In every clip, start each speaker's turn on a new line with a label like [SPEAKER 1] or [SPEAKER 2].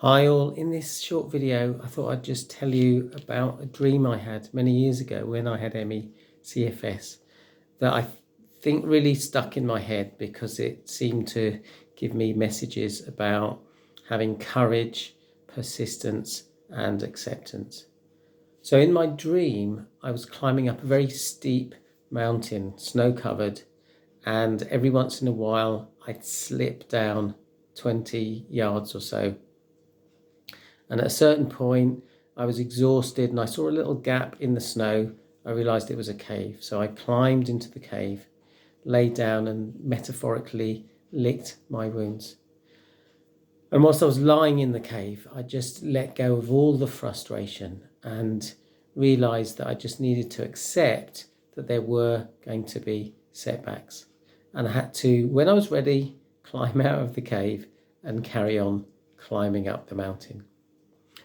[SPEAKER 1] Hi all, in this short video I thought I'd just tell you about a dream I had many years ago when I had ME/CFS that I think really stuck in my head because it seemed to give me messages about having courage, persistence and acceptance. So in my dream I was climbing up a very steep mountain, snow covered, and every once in a while I'd slip down 20 yards or so. And at a certain point, I was exhausted and I saw a little gap in the snow. I realized it was a cave. So I climbed into the cave, lay down and metaphorically licked my wounds. And whilst I was lying in the cave, I just let go of all the frustration and realized that I just needed to accept that there were going to be setbacks. And I had to, when I was ready, climb out of the cave and carry on climbing up the mountain.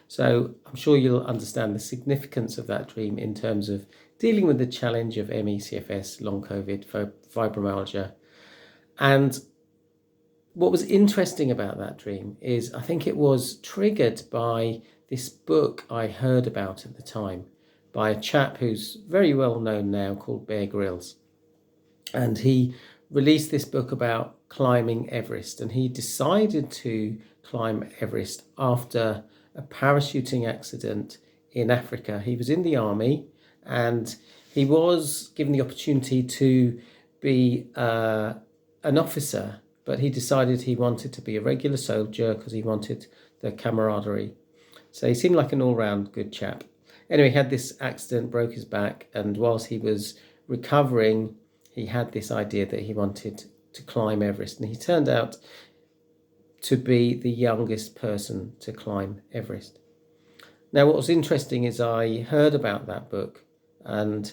[SPEAKER 1] So I'm sure you'll understand the significance of that dream in terms of dealing with the challenge of ME/CFS, long COVID, fibromyalgia. And what was interesting about that dream is I think it was triggered by this book I heard about at the time by a chap who's very well known now called Bear Grylls. And he released this book about climbing Everest, and he decided to climb Everest after a parachuting accident in Africa. He was in the army and he was given the opportunity to be an officer, but he decided he wanted to be a regular soldier because he wanted the camaraderie. So he seemed like an all-round good chap. Anyway, he had this accident, broke his back, and whilst he was recovering, he had this idea that he wanted to climb Everest, and he turned out to be the youngest person to climb Everest. Now, what was interesting is I heard about that book and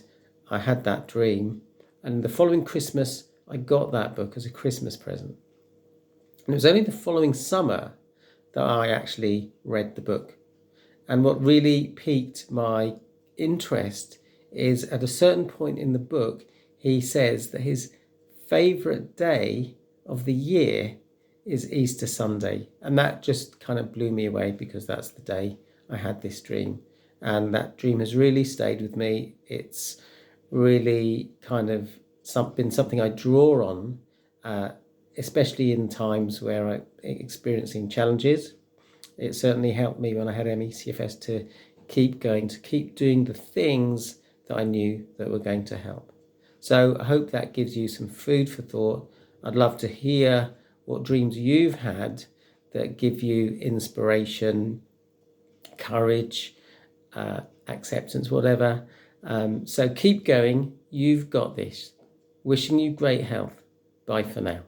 [SPEAKER 1] I had that dream, and the following Christmas I got that book as a Christmas present. And it was only the following summer that I actually read the book. And what really piqued my interest is at a certain point in the book, he says that his favourite day of the year is Easter Sunday. And that just kind of blew me away because that's the day I had this dream. And that dream has really stayed with me. It's really kind of been something I draw on, especially in times where I'm experiencing challenges. It certainly helped me when I had ME/CFS to keep going, to keep doing the things that I knew that were going to help. So I hope that gives you some food for thought. I'd love to hear what dreams you've had that give you inspiration, courage, acceptance, whatever. So keep going. You've got this. Wishing you great health. Bye for now.